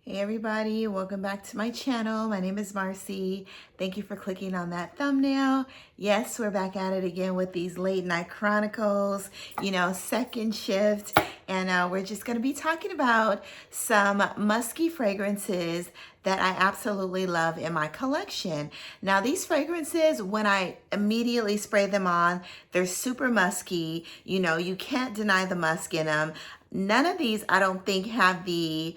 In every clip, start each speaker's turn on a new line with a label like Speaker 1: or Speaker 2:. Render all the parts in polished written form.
Speaker 1: Hey everybody, welcome back to my channel. My name is Marcy. Thank you for clicking on that thumbnail. Yes, we're back at it again with these late night chronicles, second shift. And we're just gonna be talking about some musky fragrances that I absolutely love in my collection. Now these fragrances, when I immediately spray them on, they're super musky. You can't deny the musk in them. None of these, I don't think, have the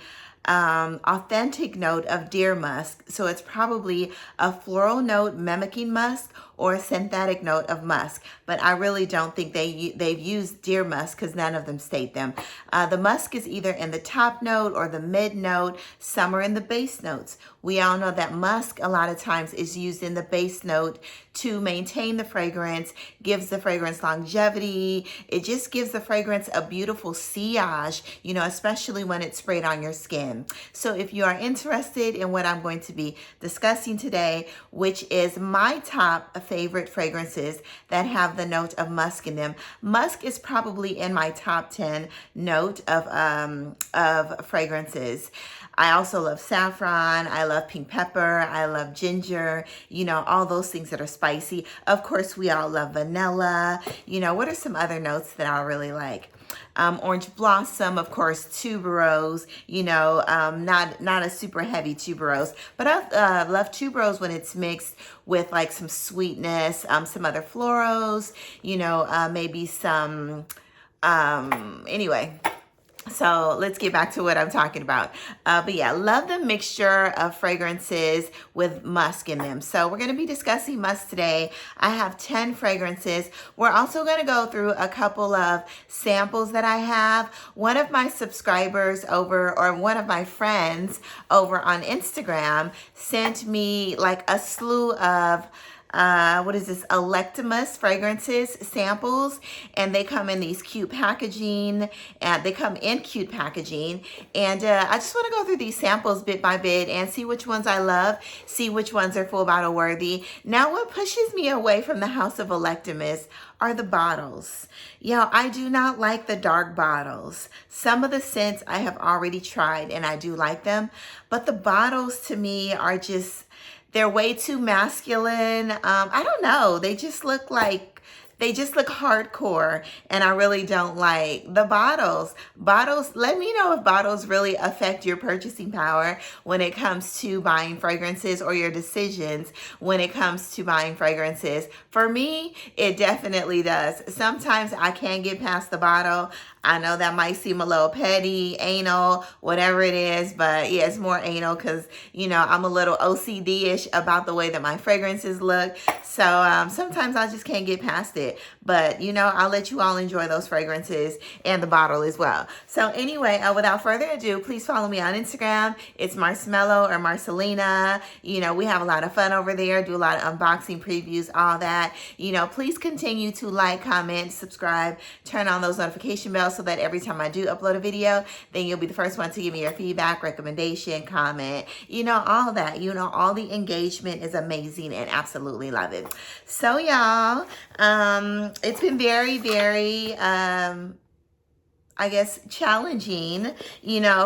Speaker 1: authentic note of deer musk, so it's probably a floral note mimicking musk or a synthetic note of musk, but I really don't think they've used deer musk because none of them state them. The musk is either in the top note or the mid note. Some are in the base notes. We all know that musk a lot of times is used in the base note to maintain the fragrance, gives the fragrance longevity. It just gives the fragrance a beautiful sillage, especially when it's sprayed on your skin. So if you are interested in what I'm going to be discussing today, which is my top favorite fragrances that have the note of musk in them. Musk is probably in my top 10 note of fragrances. I also love saffron, I love pink pepper, I love ginger, all those things that are spicy. Of course, we all love vanilla. What are some other notes that I really like? Orange blossom, of course, tuberose, not a super heavy tuberose, but I love tuberose when it's mixed with like some sweetness, some other florals, maybe some, anyway. So let's get back to what I'm talking about. But yeah, love the mixture of fragrances with musk in them. So we're going to be discussing musk today. I have 10 fragrances. We're also going to go through a couple of samples that I have. One of my subscribers one of my friends over on Instagram sent me like a slew of Electimuss fragrances samples, and they come in these cute packaging, and I just want to go through these samples bit by bit and see which ones I love, see which ones are full bottle worthy. Now, what pushes me away from the house of Electimuss are the bottles. I do not like the dark bottles. Some of the scents I have already tried and I do like them, but the bottles to me are just, they're way too masculine. I don't know. They just look hardcore, and I really don't like the bottles. Let me know if bottles really affect your purchasing power when it comes to buying fragrances, or your decisions when it comes to buying fragrances. For me, it definitely does. Sometimes I can't get past the bottle. I know that might seem a little petty, anal, whatever it is, but yeah, it's more anal because, I'm a little OCD-ish about the way that my fragrances look. So sometimes I just can't get past it. But, I'll let you all enjoy those fragrances and the bottle as well. So anyway, without further ado, please follow me on Instagram. It's Marcemello or Marcelina. We have a lot of fun over there, do a lot of unboxing, previews, all that. Please continue to like, comment, subscribe, turn on those notification bells so that every time I do upload a video, then you'll be the first one to give me your feedback, recommendation, comment, all that. All the engagement is amazing and absolutely love it. So y'all, it's been very, very, challenging,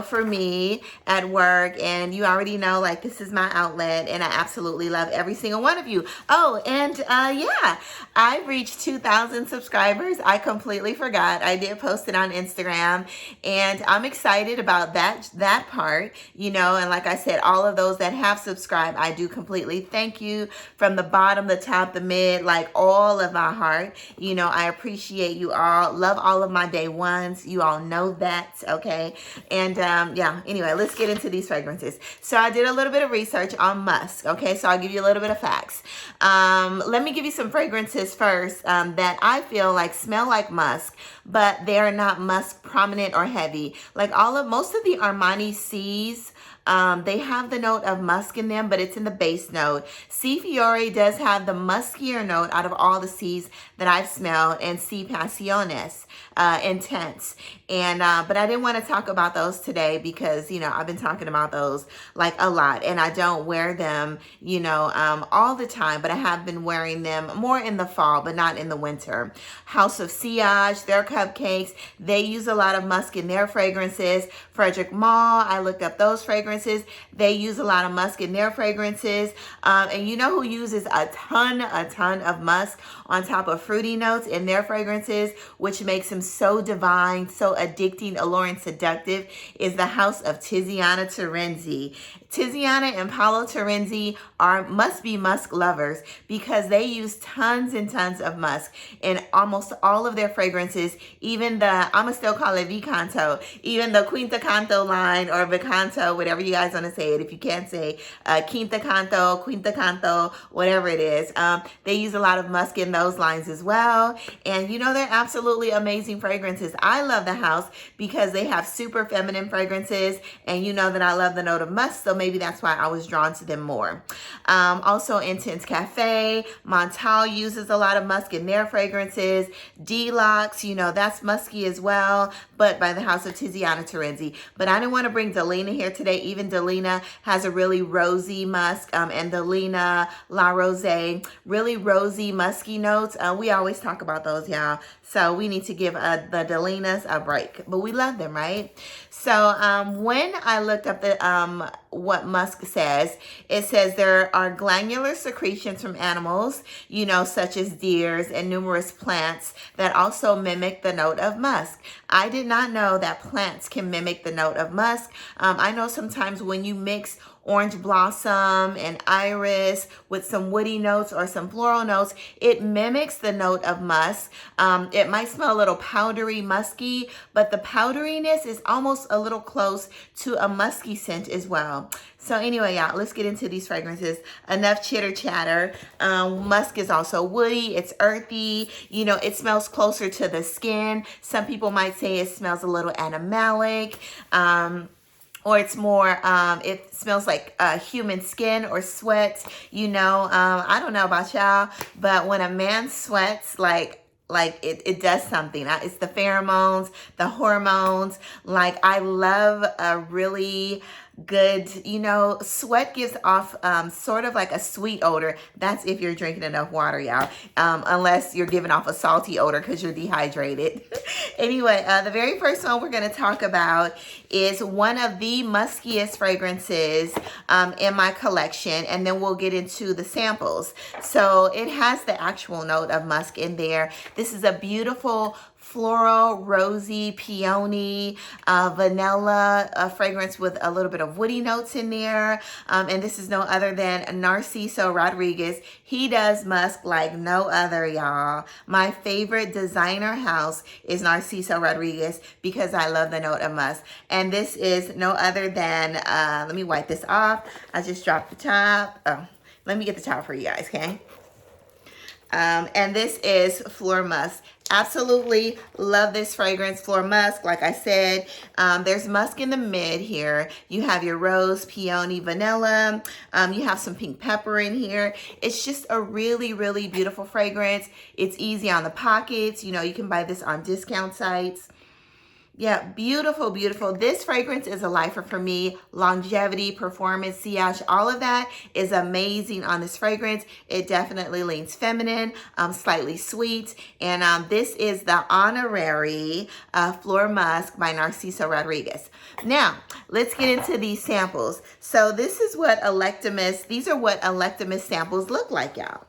Speaker 1: for me at work. And you already know, like, this is my outlet, and I absolutely love every single one of you. Oh, and yeah, I reached 2,000 subscribers. I completely forgot. I did post it on Instagram, and I'm excited about that part, and like I said, all of those that have subscribed, I do completely thank you from the bottom, the top, the mid, like all of my heart. I appreciate you all. Love all of my day ones. You all know that, okay? And yeah, anyway, let's get into these fragrances. So I did a little bit of research on musk, okay? So I'll give you a little bit of facts. Let me give you some fragrances first that I feel like smell like musk, but they are not musk prominent or heavy. Like most of the Armani C's, they have the note of musk in them, but it's in the base note. C. Fiore does have the muskier note out of all the C's that I've smelled, and C. Passiones, intense. And but I didn't want to talk about those today because, you know, I've been talking about those like a lot, and I don't wear them, you know, all the time, but I have been wearing them more in the fall, but not in the winter. House of Sillage, their cupcakes, they use a lot of musk in their fragrances. Frederic Malle, I looked up those fragrances. They use a lot of musk in their fragrances. And you know who uses a ton of musk on top of fruity notes in their fragrances, which makes them so divine, so addicting, alluring, seductive, is the house of Tiziana Terenzi. Tiziana and Paolo Tarenzi must be musk lovers because they use tons and tons of musk in almost all of their fragrances. Even the, I'ma still call it Vicanto, even the Quinta Canto line, or Vicanto, whatever you guys want to say it. If you can't say Quinta Canto, whatever it is, they use a lot of musk in those lines as well. And you know, they're absolutely amazing fragrances. I love the house because they have super feminine fragrances, and you know that I love the note of musk, so maybe that's why I was drawn to them more. Also, Intense Cafe, Montal uses a lot of musk in their fragrances. Deluxe, you know, that's musky as well, but by the house of Tiziana Terenzi. But I didn't want to bring Delina here today. Even Delina has a really rosy musk, and Delina La Rose, really rosy, musky notes. We always talk about those, y'all. So we need to give the Delinas a break, but we love them, right? So when I looked up the what musk says, it says there are glandular secretions from animals, you know, such as deers, and numerous plants that also mimic the note of musk. I did not know that plants can mimic the note of musk. I know sometimes when you mix orange blossom and iris with some woody notes or some floral notes, it mimics the note of musk. It might smell a little powdery, musky, but the powderiness is almost a little close to a musky scent as well. So anyway, y'all, let's get into these fragrances. Enough chitter chatter. Musk is also woody. It's earthy. You know, it smells closer to the skin. Some people might say it smells a little animalic. Or it's more, it smells like human skin or sweat, you know. I don't know about y'all, but when a man sweats, like it does something. It's the pheromones, the hormones. Like, I love a really good, you know, sweat gives off sort of like a sweet odor. That's if you're drinking enough water, y'all. Unless you're giving off a salty odor because you're dehydrated. Anyway, the very first one we're going to talk about is one of the muskiest fragrances in my collection, and then we'll get into the samples. So it has the actual note of musk in there. This is a beautiful floral, rosy, peony, vanilla fragrance with a little bit of woody notes in there. And this is no other than Narciso Rodriguez. He does musk like no other, y'all. My favorite designer house is Narciso Rodriguez because I love the note of musk. And this is no other than, let me wipe this off. I just dropped the top. Oh, let me get the top for you guys, okay? And this is Fleur Musk. Absolutely love this fragrance, Fleur Musk. Like I said, there's musk in the mid here. You have your rose, peony, vanilla. You have some pink pepper in here. It's just a really, really beautiful fragrance. It's easy on the pockets. You know, you can buy this on discount sites. Yeah, beautiful, beautiful. This fragrance is a lifer for me. Longevity, performance, sillage, all of that is amazing on this fragrance. It definitely leans feminine, slightly sweet. And this is the honorary Fleur Musk by Narciso Rodriguez. Now, let's get into these samples. So this is what Electimuss, these are what Electimuss samples look like, y'all.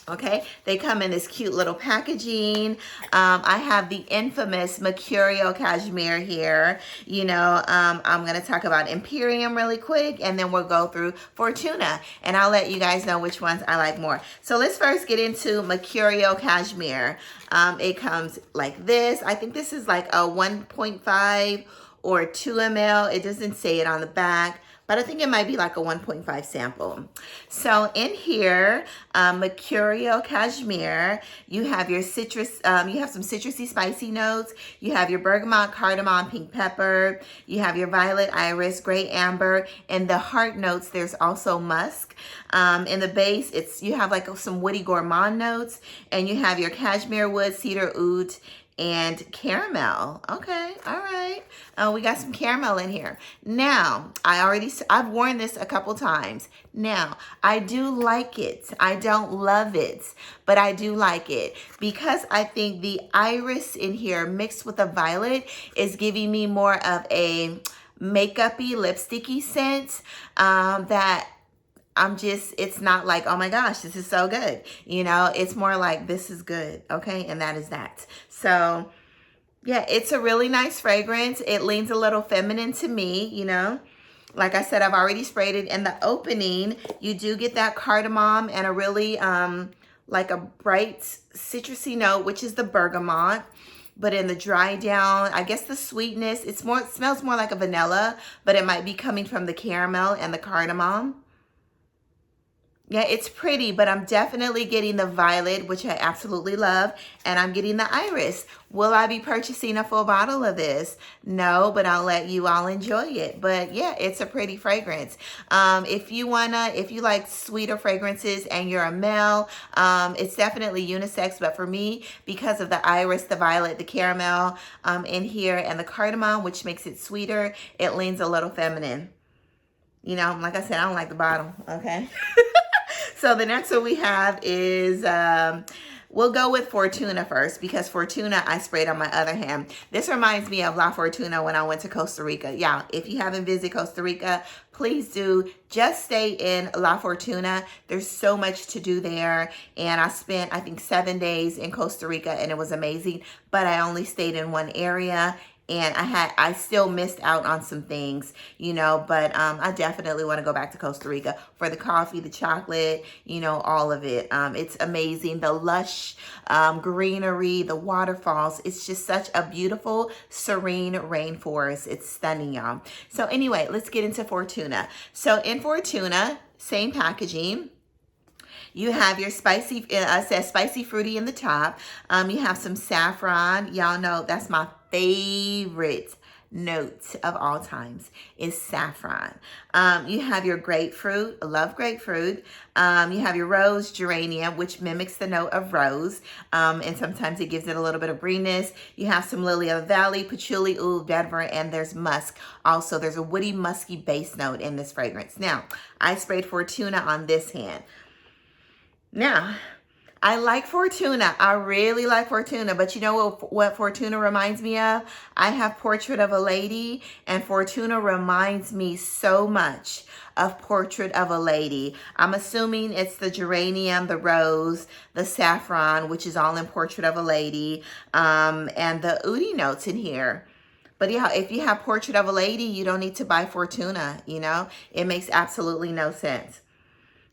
Speaker 1: Okay, they come in this cute little packaging. I have the infamous Mercurial Cashmere here. You know, I'm going to talk about Imperium really quick, and then we'll go through Fortuna, and I'll let you guys know which ones I like more. So let's first get into Mercurial Cashmere. It comes like this. I think this is like a 1.5 or 2 ml. It doesn't say it on the back, but I think it might be like a 1.5 sample. So in here, Mercurial Cashmere, you have your citrus, you have some citrusy spicy notes. You have your bergamot, cardamom, pink pepper. You have your violet, iris, gray amber. And the heart notes, there's also musk. In the base, you have like some woody gourmand notes. And you have your cashmere wood, cedar oud, and caramel. Okay, all right. We got some caramel in here. Now, I've worn this a couple times. Now, I do like it. I don't love it, but I do like it because I think the iris in here mixed with the violet is giving me more of a makeup-y, lipsticky scent that it's not like, oh my gosh, this is so good. You know, it's more like, this is good, okay? And that is that. So, yeah, it's a really nice fragrance. It leans a little feminine to me, you know. Like I said, I've already sprayed it. In the opening, you do get that cardamom and a really, like a bright citrusy note, which is the bergamot. But in the dry down, I guess the sweetness, it smells more like a vanilla, but it might be coming from the caramel and the cardamom. Yeah, it's pretty, but I'm definitely getting the violet, which I absolutely love, and I'm getting the iris. Will I be purchasing a full bottle of this? No, but I'll let you all enjoy it. But yeah, it's a pretty fragrance. If you like sweeter fragrances and you're a male, it's definitely unisex, but for me, because of the iris, the violet, the caramel in here, and the cardamom, which makes it sweeter, it leans a little feminine. You know, like I said, I don't like the bottle, okay? So the next one we have is, we'll go with Fortuna first because Fortuna I sprayed on my other hand. This reminds me of La Fortuna when I went to Costa Rica. Yeah, if you haven't visited Costa Rica, please do. Just stay in La Fortuna. There's so much to do there. And I spent, I think, 7 days in Costa Rica and it was amazing. But I only stayed in one area. And I still missed out on some things, you know, but I definitely want to go back to Costa Rica for the coffee, the chocolate, you know, all of it. It's amazing. The lush greenery, the waterfalls. It's just such a beautiful, serene rainforest. It's stunning, y'all. So anyway, let's get into Fortuna. So in Fortuna, same packaging. You have your spicy, it says spicy fruity in the top. You have some saffron. Y'all know that's my favorite note of all times is saffron. You have your grapefruit. I love grapefruit. You have your rose geranium, which mimics the note of rose. And sometimes it gives it a little bit of greenness. You have some lily of the valley, patchouli, oud, vetiver, and there's musk. Also, there's a woody, musky base note in this fragrance. Now, I sprayed Fortuna on this hand. Now, I like Fortuna. I really like Fortuna. But you know what Fortuna reminds me of? I have Portrait of a Lady, and Fortuna reminds me so much of Portrait of a Lady. I'm assuming it's the geranium, the rose, the saffron, which is all in Portrait of a Lady, and the oudi notes in here. But yeah, if you have Portrait of a Lady, you don't need to buy Fortuna, you know? It makes absolutely no sense.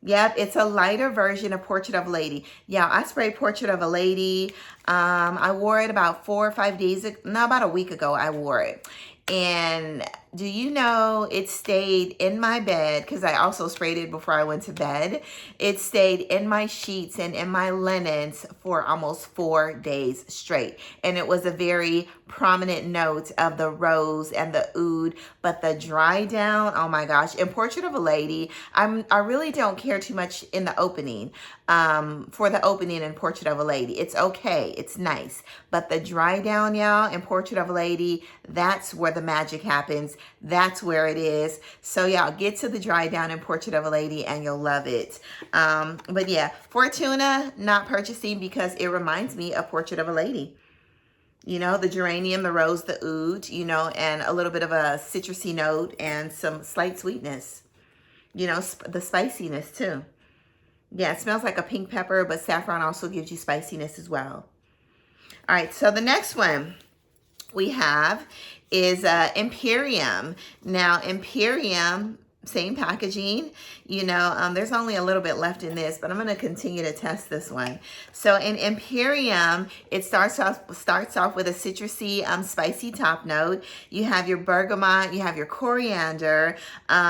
Speaker 1: Yep, it's a lighter version of Portrait of a Lady. Yeah, I sprayed Portrait of a Lady. I wore it about 4 or 5 days ago. No, about a week ago I wore it. And do you know it stayed in my bed, because I also sprayed it before I went to bed. It stayed in my sheets and in my linens for almost 4 days straight. And it was a very prominent note of the rose and the oud, but the dry down, oh my gosh. In Portrait of a Lady, I really don't care too much in the opening, for the opening in Portrait of a Lady. It's okay, it's nice. But the dry down, y'all, in Portrait of a Lady, that's where the magic happens. That's where it is. So y'all get to the dry down in Portrait of a Lady and you'll love it. But yeah, Fortuna, not purchasing because it reminds me of Portrait of a Lady. You know, the geranium, the rose, the oud, you know, and a little bit of a citrusy note and some slight sweetness. You know, the spiciness too. Yeah, it smells like a pink pepper, but saffron also gives you spiciness as well. All right, so the next one we have is Imperium. Now, Imperium, same packaging, you know, there's only a little bit left in this, but I'm going to continue to test this one. So in Imperium, it starts off with a citrusy, spicy top note. You have your bergamot, you have your coriander.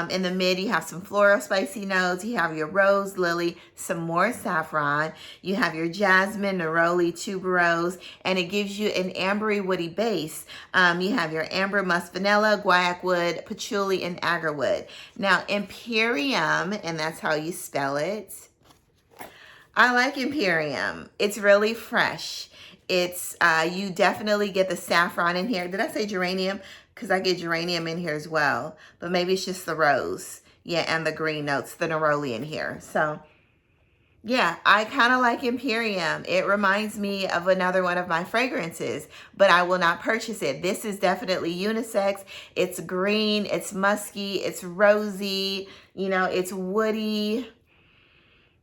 Speaker 1: In the mid, you have some floral spicy notes. You have your rose, lily, some more saffron. You have your jasmine, neroli, tuberose, and it gives you an ambery woody base. You have your amber musk vanilla, guaiac wood, patchouli, and agarwood. Now, Imperium, and that's how you spell it. I like Imperium. It's really fresh. It's you definitely get the saffron in here. Did I say geranium? Because I get geranium in here as well. But maybe it's just the rose. Yeah, and the green notes, the neroli in here. So yeah, I kind of like Imperium. It reminds me of another one of my fragrances, but I will not purchase it. This is definitely unisex. It's green, it's musky, it's rosy, you know, it's woody.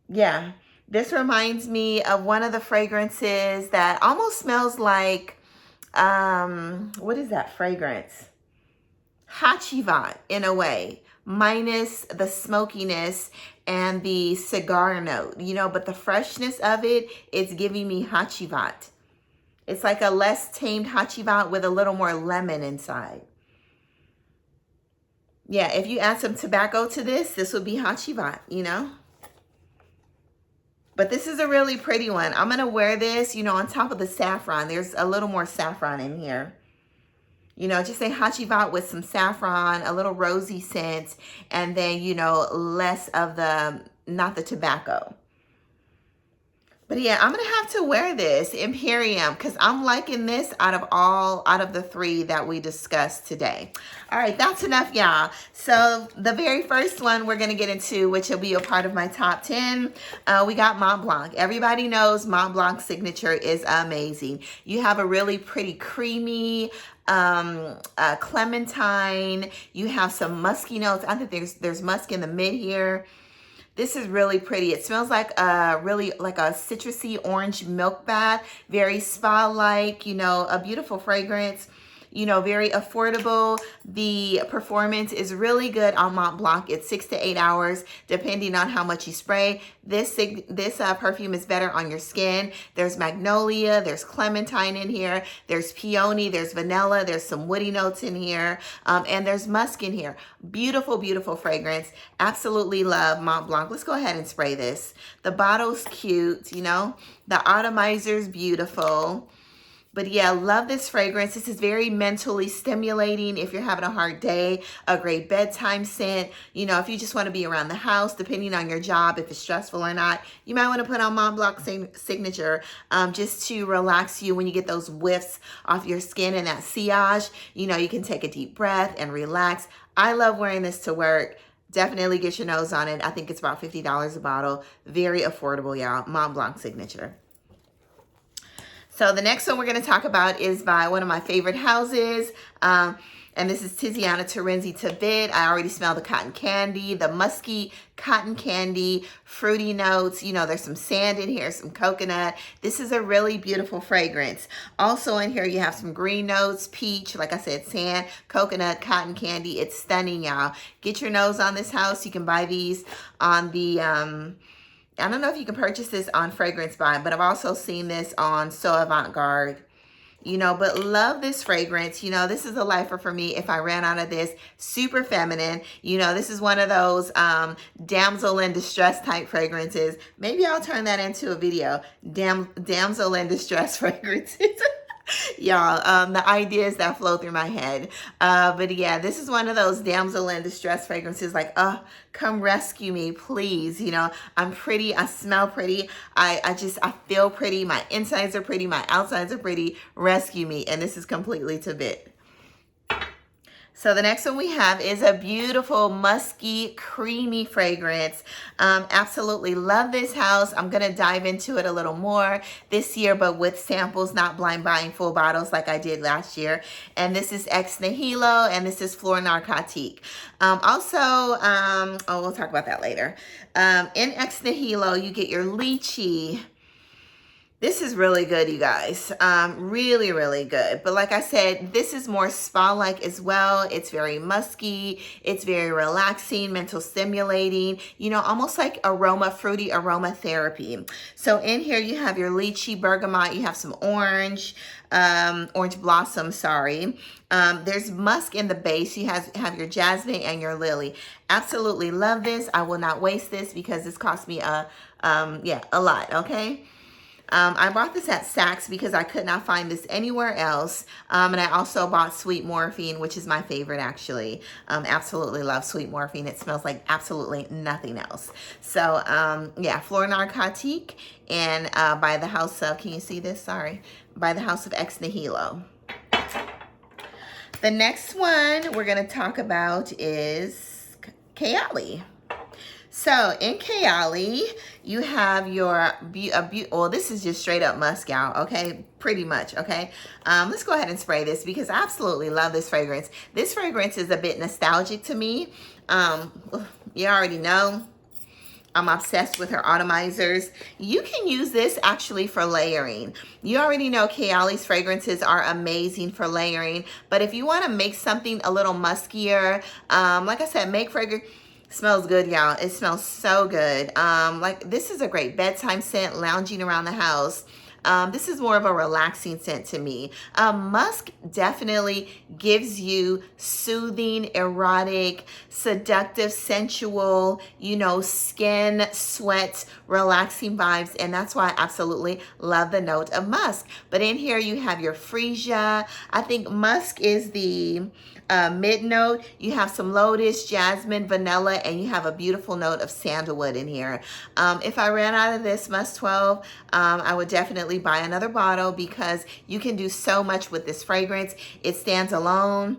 Speaker 1: Yeah, this reminds me of one of the fragrances that almost smells like, what is that fragrance? Hachivat in a way, minus the smokiness and the cigar note, you know, but the freshness of it, it's giving me Hachivat. It's like a less tamed Hachivat with a little more lemon inside. Yeah, if you add some tobacco to this would be Hachivat, you know. But this is a really pretty one. I'm going to wear this, you know, on top of the saffron. There's a little more saffron in here. You know, just say Hachivat with some saffron, a little rosy scent, and then, you know, less of the, not the tobacco. But yeah, I'm going to have to wear this Imperium because I'm liking this out of the three that we discussed today. All right, that's enough, y'all. So the very first one we're going to get into, which will be a part of my top 10, we got Mont Blanc. Everybody knows Mont Blanc's signature is amazing. You have a really pretty creamy, clementine. You have some musky notes. I think there's musk in the mid here. This is really pretty. It smells like really like a citrusy orange milk bath, very spa-like, you know, a beautiful fragrance, you know, very affordable. The performance is really good on Mont Blanc. It's 6 to 8 hours, depending on how much you spray. This perfume is better on your skin. There's magnolia, there's clementine in here, there's peony, there's vanilla, there's some woody notes in here, and there's musk in here. Beautiful, beautiful fragrance. Absolutely love Mont Blanc. Let's go ahead and spray this. The bottle's cute, you know. The atomizer's beautiful. But yeah, love this fragrance. This is very mentally stimulating if you're having a hard day, a great bedtime scent. You know, if you just want to be around the house, depending on your job, if it's stressful or not, you might want to put on Mont Blanc signature just to relax you when you get those whiffs off your skin and that sillage. You know, you can take a deep breath and relax. I love wearing this to work. Definitely get your nose on it. I think it's about $50 a bottle. Very affordable, y'all. Mont Blanc signature. So the next one we're going to talk about is by one of my favorite houses. And this is Tiziana Terenzi Tibet. I already smell the cotton candy, the musky cotton candy, fruity notes. You know, there's some sand in here, some coconut. This is a really beautiful fragrance. Also in here, you have some green notes, peach, like I said, sand, coconut, cotton candy. It's stunning, y'all. Get your nose on this house. You can buy these on the... I don't know if you can purchase this on Fragrance Buy, but I've also seen this on So Avant-Garde, you know, but love this fragrance. You know, this is a lifer for me if I ran out of this. Super feminine. You know, this is one of those damsel in distress type fragrances. Maybe I'll turn that into a video. Damsel in distress fragrances. Y'all, the ideas that flow through my head. But yeah, this is one of those damsel in distress fragrances, like, oh, come rescue me, please. You know, I'm pretty, I smell pretty, I feel pretty, my insides are pretty, my outsides are pretty, rescue me. And this is completely Tibet. So the next one we have is a beautiful, musky, creamy fragrance. Absolutely love this house. I'm going to dive into it a little more this year, but with samples, not blind buying full bottles like I did last year. And this is Ex Nihilo, and this is Flor Narcotique. We'll talk about that later. In Ex Nihilo, you get your lychee. This is really good, you guys. Really, really good. But like I said, this is more spa-like as well. It's very musky. It's very relaxing, mental stimulating, you know, almost like fruity aroma therapy. So in here, you have your lychee, bergamot. You have some orange blossom, sorry. There's musk in the base. You have your jasmine and your lily. Absolutely love this. I will not waste this because this cost me a lot, okay? I bought this at Saks because I could not find this anywhere else. And I also bought Sweet Morphine, which is my favorite actually. Absolutely love Sweet Morphine. It smells like absolutely nothing else. So yeah, Flor Narcotique, and by the house of, can you see this? Sorry. By the house of Ex Nihilo. The next one we're going to talk about is Kayali. So in Kayali, you have your, well, this is just straight up musk out, okay? Pretty much, okay? Let's go ahead and spray this because I absolutely love this fragrance. This fragrance is a bit nostalgic to me. You already know I'm obsessed with her atomizers. You can use this actually for layering. You already know Kayali's fragrances are amazing for layering, but if you want to make something a little muskier, like I said, make fragrance. Smells good, y'all. It smells so good. Like this is a great bedtime scent, lounging around the house. This is more of a relaxing scent to me. Musk definitely gives you soothing, erotic, seductive, sensual, you know, skin, sweat, relaxing vibes. And that's why I absolutely love the note of musk. But in here you have your freesia. I think musk is the mid note. You have some lotus, jasmine, vanilla, and you have a beautiful note of sandalwood in here. If I ran out of this musk 12, I would definitely buy another bottle because you can do so much with this fragrance. It stands alone,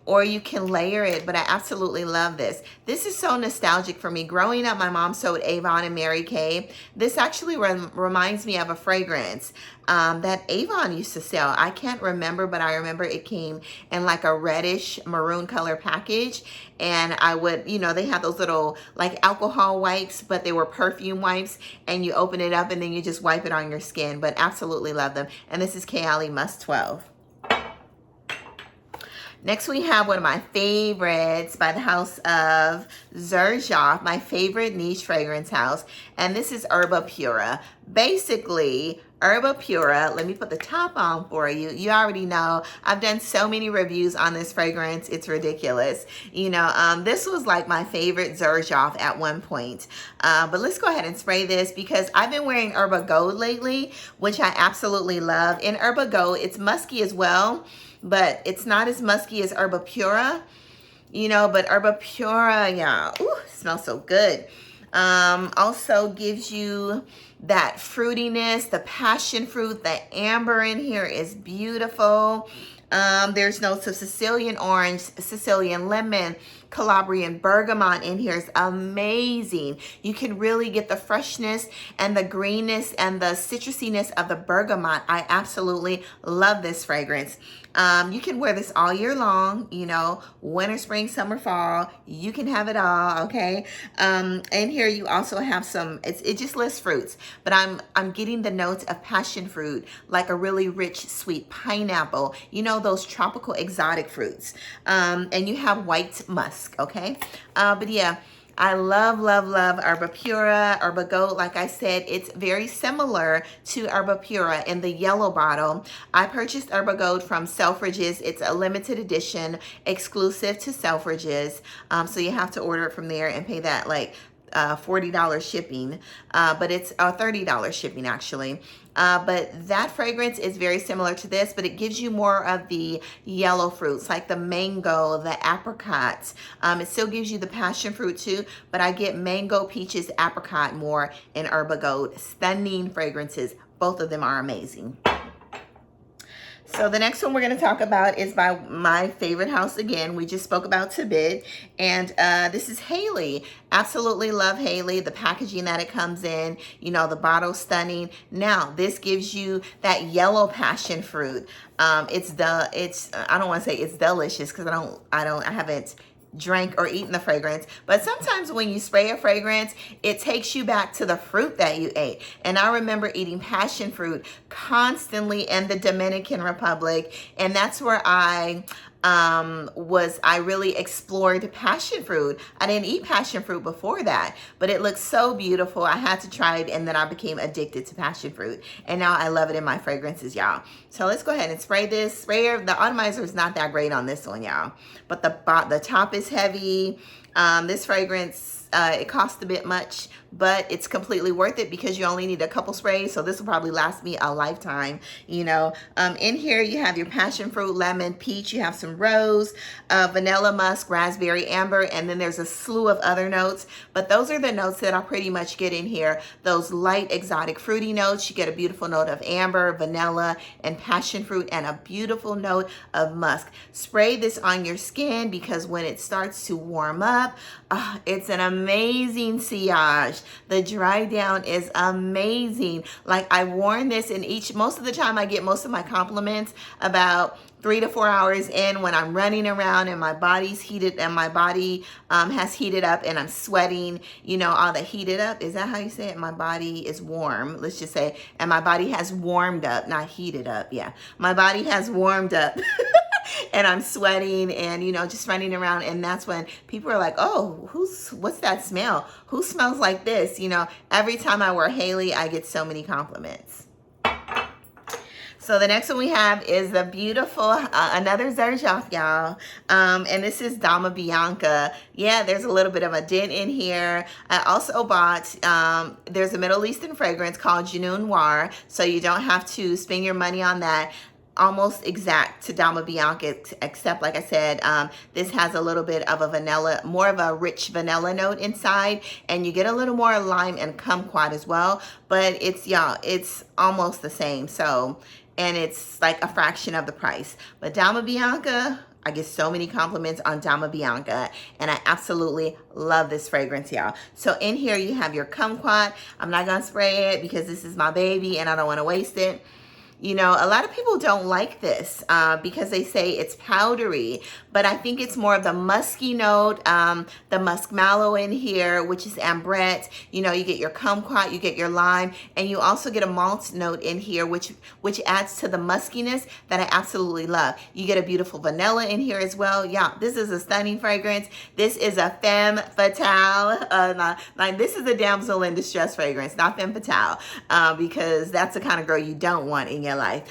Speaker 1: or you can layer it, but I absolutely love this. This is so nostalgic for me. Growing up, my mom sewed Avon and Mary Kay. This actually reminds me of a fragrance that Avon used to sell. I can't remember, but I remember it came in like a reddish maroon color package. And I would, you know, they had those little like alcohol wipes, but they were perfume wipes. And you open it up and then you just wipe it on your skin. But absolutely love them. And this is Kayali Musk 12. Next, we have one of my favorites by the house of Xerjoff, my favorite niche fragrance house. And this is Herba Pura. Basically, Herba Pura, let me put the top on for you. You already know, I've done so many reviews on this fragrance. It's ridiculous. You know, this was like my favorite Xerjoff at one point. But let's go ahead and spray this because I've been wearing Herba Gold lately, which I absolutely love. In Herba Gold, it's musky as well, but it's not as musky as Herba Pura, you know, but Herba Pura, yeah, ooh, smells so good. Also gives you that fruitiness, the passion fruit, the amber in here is beautiful. There's notes of Sicilian orange, Sicilian lemon, Calabrian bergamot in here is amazing. You can really get the freshness and the greenness and the citrusiness of the bergamot. I absolutely love this fragrance. You can wear this all year long, you know, winter, spring, summer, fall. You can have it all, okay? And here you also have some, it just lists fruits, but I'm getting the notes of passion fruit, like a really rich, sweet pineapple, you know, those tropical exotic fruits. And you have white musk, okay? But yeah, I love, love, love Herba Pura, Herba Gold. Like I said, it's very similar to Herba Pura in the yellow bottle. I purchased Herba Gold from Selfridges. It's a limited edition exclusive to Selfridges. So you have to order it from there and pay that like $40 shipping, but it's $30 shipping actually. But that fragrance is very similar to this, but it gives you more of the yellow fruits like the mango, the apricots. It still gives you the passion fruit too, but I get mango, peaches, apricot more in Herba Gold. Stunning fragrances. Both of them are amazing. So the next one we're going to talk about is by my favorite house again. We just spoke about Tibet, and this is Hayley. Absolutely love Hayley. The packaging that it comes in, you know, the bottle's stunning. Now this gives you that yellow passion fruit. I don't want to say it's delicious because I haven't drank or eaten the fragrance, but sometimes when you spray a fragrance, it takes you back to the fruit that you ate. And I remember eating passion fruit constantly in the Dominican Republic, and that's where I really explored passion fruit. I didn't eat passion fruit before that, but it looked so beautiful. I had to try it, and then I became addicted to passion fruit, and now I love it in my fragrances, y'all. So let's go ahead and spray this. Sprayer, the atomizer is not that great on this one, y'all, but the top is heavy. This fragrance, it costs a bit much, but it's completely worth it because you only need a couple sprays. So this will probably last me a lifetime, you know. In here you have your passion fruit, lemon, peach. You have some rose, vanilla, musk, raspberry, amber, and then there's a slew of other notes. But those are the notes that I'll pretty much get in here. Those light, exotic, fruity notes. You get a beautiful note of amber, vanilla, and passion fruit, and a beautiful note of musk. Spray this on your skin because when it starts to warm up, it's an amazing sillage. The dry down is amazing. Like, I've worn this in most of the time I get most of my compliments about 3 to 4 hours in when I'm running around and my body's heated and my body has heated up and I'm sweating, you know, all the heated up. Is that how you say it? My body is warm, let's just say, and my body has warmed up, not heated up. Yeah, my body has warmed up. And I'm sweating and, you know, just running around. And that's when people are like, oh, what's that smell? Who smells like this? You know, every time I wear Hayley, I get so many compliments. So the next one we have is the beautiful, another Zerjoff, y'all. And this is Dama Bianca. Yeah, there's a little bit of a dent in here. I also bought, there's a Middle Eastern fragrance called Genoux Noir. So you don't have to spend your money on that. Almost exact to Dama Bianca, except like I said, this has a little bit of a vanilla, more of a rich vanilla note inside, and you get a little more lime and kumquat as well, but it's, y'all, it's almost the same. So, and it's like a fraction of the price. But Dama Bianca, I get so many compliments on Dama Bianca, and I absolutely love this fragrance, y'all. So in here you have your kumquat. I'm not gonna spray it because this is my baby and I don't wanna waste it. You know, a lot of people don't like this because they say it's powdery, but I think it's more of the musky note, the musk mallow in here, which is ambrette. You know, you get your kumquat, you get your lime, and you also get a malt note in here, which adds to the muskiness that I absolutely love. You get a beautiful vanilla in here as well. Yeah, this is a stunning fragrance. This is a femme fatale. Like, this is a damsel in distress fragrance, not femme fatale, because that's the kind of girl you don't want in your life.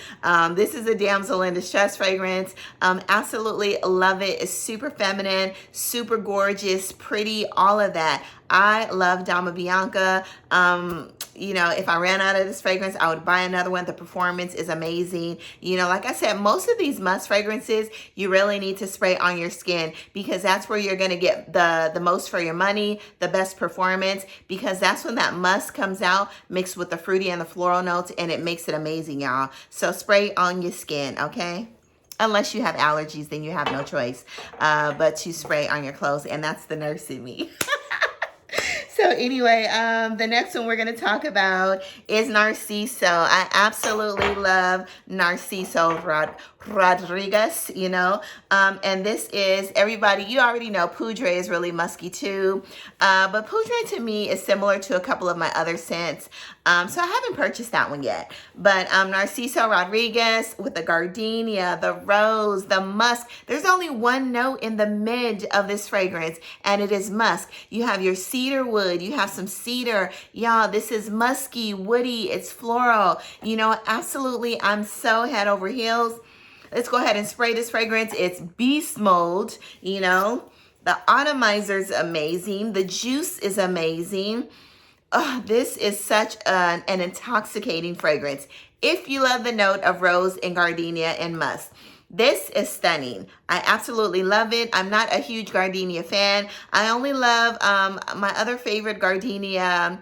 Speaker 1: This is a damsel in distress fragrance. Absolutely love it. It's super feminine, super gorgeous, pretty, all of that. I love Dama Bianca. You know, if I ran out of this fragrance, I would buy another one. The performance is amazing. You know, like I said, most of these musk fragrances, you really need to spray on your skin because that's where you're going to get the most for your money, the best performance, because that's when that musk comes out mixed with the fruity and the floral notes, and it makes it amazing, y'all. So spray on your skin, okay? Unless you have allergies, then you have no choice but to spray on your clothes, and that's the nurse in me. So anyway, the next one we're going to talk about is Narciso. I absolutely love Narciso Rodriguez, you know, and this is, everybody, you already know Poudre is really musky too, but Poudre to me is similar to a couple of my other scents, so I haven't purchased that one yet, but Narciso Rodriguez with the gardenia, the rose, the musk. There's only one note in the mid of this fragrance, and it is musk. You have your cedar wood, you have some cedar, y'all. This is musky, woody, it's floral, you know. Absolutely, I'm so head over heels. Let's go ahead and spray this fragrance. It's beast mode, you know. The atomizer's amazing. The juice is amazing. Oh, this is such an intoxicating fragrance. If you love the note of rose and gardenia and musk, this is stunning. I absolutely love it. I'm not a huge gardenia fan. I only love my other favorite gardenia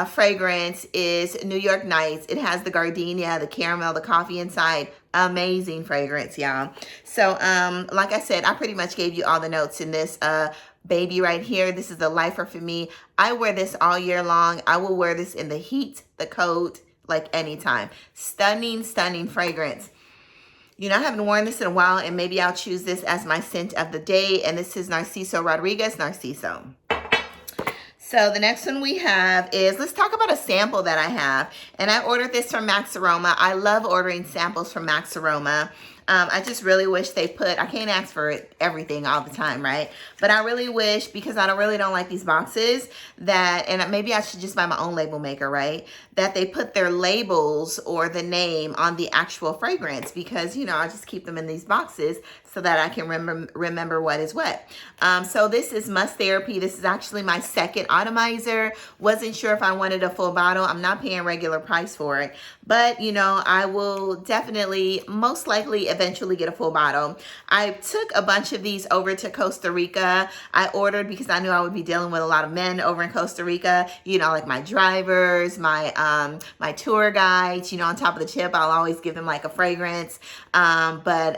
Speaker 1: fragrance is New York Nights. It has the gardenia, the caramel, the coffee inside. Amazing fragrance, y'all. So like I said, I pretty much gave you all the notes in this baby right here. This is the lifer for me. I wear this all year long. I will wear this in the heat, the cold, like anytime. Stunning, stunning fragrance. You know, I haven't worn this in a while, and maybe I'll choose this as my scent of the day. And this is Narciso Rodriguez, Narciso. So the next one we have is, let's talk about a sample that I have. And I ordered this from Max Aroma. I love ordering samples from Max Aroma. I just really wish they put, I can't ask for everything all the time, right? But I really wish, because I really don't like these boxes, that, and maybe I should just buy my own label maker, right? That they put their labels or the name on the actual fragrance, because, you know, I just keep them in these boxes so that I can remember what is what. So this is Musk Therapy. This is actually my second atomizer. Wasn't sure if I wanted a full bottle. I'm not paying regular price for it, but you know, I will definitely, most likely, eventually get a full bottle. I took a bunch of these over to Costa Rica. I ordered because I knew I would be dealing with a lot of men over in Costa Rica. You know, like my drivers, my tour guides. You know, on top of the tip, I'll always give them like a fragrance. But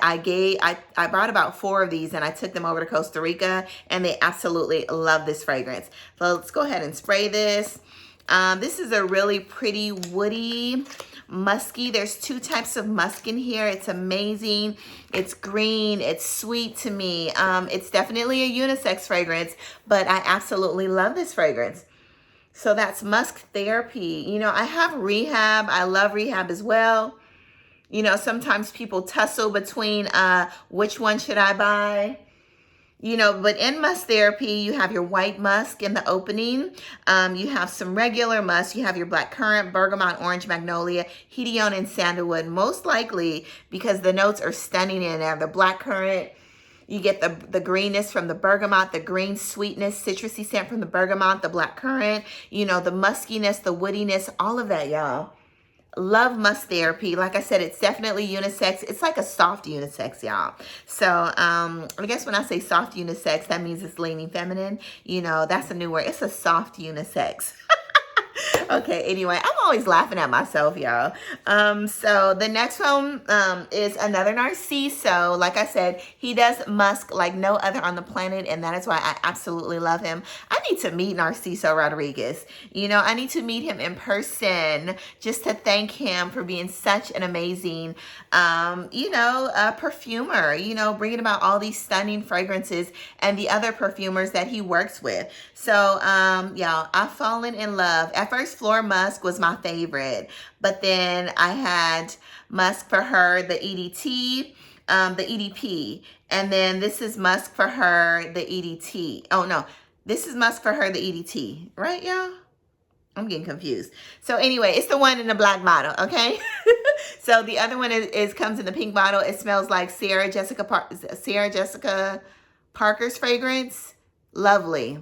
Speaker 1: I brought about 4 of these and I took them over to Costa Rica, and they absolutely love this fragrance. So let's go ahead and spray this. This is a really pretty woody musky. There's 2 types of musk in here. It's amazing. It's green. It's sweet to me. It's definitely a unisex fragrance, but I absolutely love this fragrance. So that's Musk Therapy. You know, I have Rehab. I love Rehab as well. You know, sometimes people tussle between which one should I buy. You know, but in Musk Therapy, you have your white musk in the opening. You have some regular musk. You have your black currant, bergamot, orange magnolia, hedione, and sandalwood. Most likely because the notes are stunning in there. The black currant, you get the greenness from the bergamot, the green sweetness, citrusy scent from the bergamot, the black currant, you know, the muskiness, the woodiness, all of that, y'all. Love Musk Therapy. Like I said, it's definitely unisex. It's like a soft unisex, y'all. So I guess when I say soft unisex, that means it's leaning feminine. You know, that's a new word. It's a soft unisex. Okay, anyway, I'm always laughing at myself, y'all. So the next one is another Narciso. Like I said, he does musk like no other on the planet, and that is why I absolutely love him. I need to meet Narciso Rodriguez. You know, I need to meet him in person just to thank him for being such an amazing, you know, perfumer, you know, bringing about all these stunning fragrances and the other perfumers that he works with. So, y'all, I've fallen in love. At first, Flora Musk was my favorite, but then I had Musk for her, the EDT, the EDP, and then this is Musk for her, the EDT. Oh, no, this is Musk for her, the EDT, right, y'all? I'm getting confused. So anyway, it's the one in the black bottle, okay? So the other one comes in the pink bottle. It smells like Sarah Jessica Parker's fragrance. Lovely.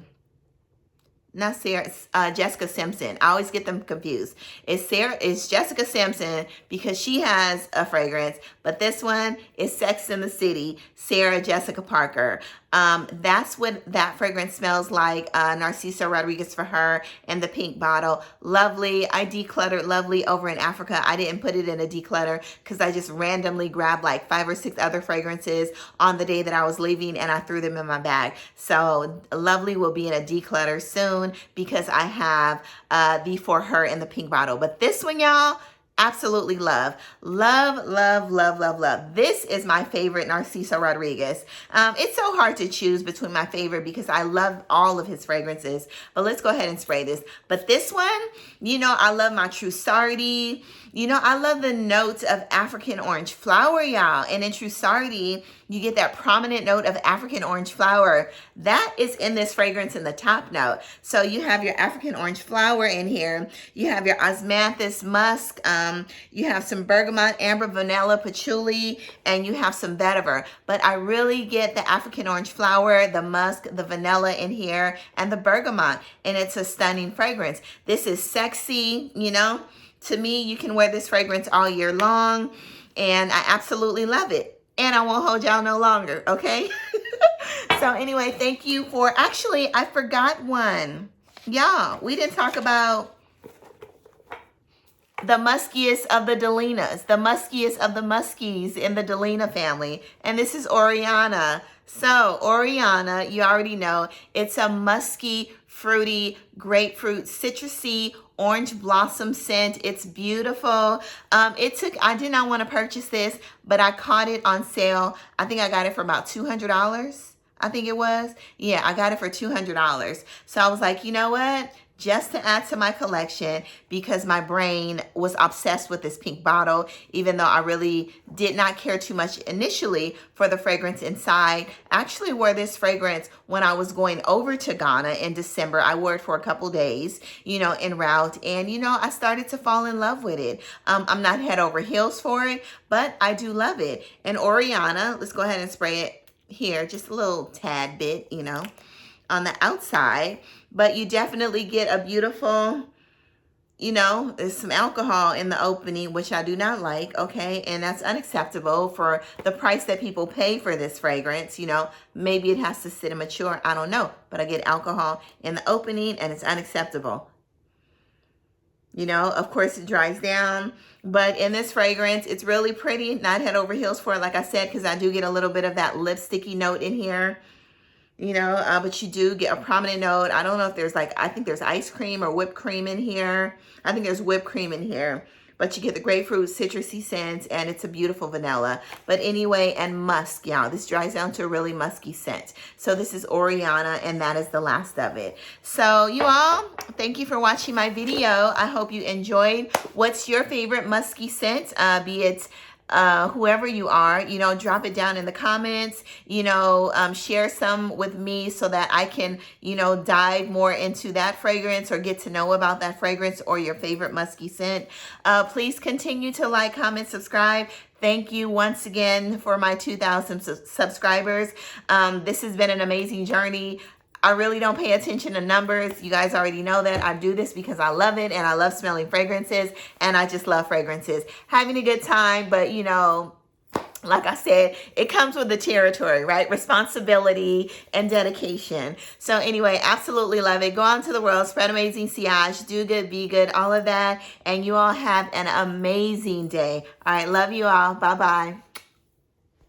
Speaker 1: Not Sarah, Jessica Simpson. I always get them confused. It's Jessica Simpson because she has a fragrance, but this one is Sex in the City, Sarah Jessica Parker. That's what that fragrance smells like. Narciso Rodriguez for her in the pink bottle. Lovely. I decluttered Lovely over in Africa. I didn't put it in a declutter because I just randomly grabbed like 5 or 6 other fragrances on the day that I was leaving, and I threw them in my bag. So Lovely will be in a declutter soon because I have the For Her in the pink bottle. But this one, y'all, absolutely love. Love, love, love, love, love. This is my favorite Narciso Rodriguez. It's so hard to choose between my favorite because I love all of his fragrances. But let's go ahead and spray this. But this one, you know, I love my Trussardi. You know, I love the notes of African orange flower, y'all. And in Trussardi, you get that prominent note of African orange flower. That is in this fragrance in the top note. So you have your African orange flower in here. You have your osmanthus musk. You have some bergamot, amber, vanilla, patchouli, and you have some vetiver. But I really get the African orange flower, the musk, the vanilla in here, and the bergamot. And it's a stunning fragrance. This is sexy, you know. To me, you can wear this fragrance all year long, and I absolutely love it. And I won't hold y'all no longer, okay? So anyway, thank you for, actually, I forgot one. Y'all, we didn't talk about the muskiest of the Delinas, the muskiest of the muskies in the Delina family. And this is Orianna. So Orianna, you already know, it's a musky, fruity, grapefruit, citrusy, orange blossom scent. It's beautiful. I did not want to purchase this, but I caught it on sale. I think I got it for about $200. I think it was. Yeah, I got it for $200. So I was like, you know what? just to add to my collection because my brain was obsessed with this pink bottle, even though I really did not care too much initially for the fragrance inside. I actually wore this fragrance when I was going over to Ghana in December. I wore it for a couple days, you know, en route, and, you know, I started to fall in love with it. I'm not head over heels for it, but I do love it. And Orianna, let's go ahead and spray it here, just a little tad bit, you know, on the outside. But you definitely get a beautiful, you know, there's some alcohol in the opening, which I do not like, okay? And that's unacceptable for the price that people pay for this fragrance, you know. Maybe it has to sit and mature, I don't know. But I get alcohol in the opening and it's unacceptable. You know, of course it dries down. But in this fragrance, it's really pretty. Not head over heels for it, like I said, because I do get a little bit of that lipsticky note in here. You know, but you do get a prominent note. I don't know if there's like, I think there's ice cream or whipped cream in here. I think there's whipped cream in here. But you get the grapefruit, citrusy scent, and it's a beautiful vanilla. But anyway, and musk, yeah, this dries down to a really musky scent. So this is Orianna, and that is the last of it. So you all, thank you for watching my video. I hope you enjoyed. What's your favorite musky scent? Be it whoever you are, you know, drop it down in the comments, you know, share some with me so that I can, you know, dive more into that fragrance or get to know about that fragrance or your favorite musky scent. Please continue to like, comment, subscribe. Thank you once again for my 2,000 subscribers. This has been an amazing journey. I really don't pay attention to numbers. You guys already know that. I do this because I love it and I love smelling fragrances and I just love fragrances. Having a good time, but you know, like I said, it comes with the territory, right? Responsibility and dedication. So anyway, absolutely love it. Go out into the world, spread amazing sillage, do good, be good, all of that. And you all have an amazing day. All right, love you all. Bye-bye.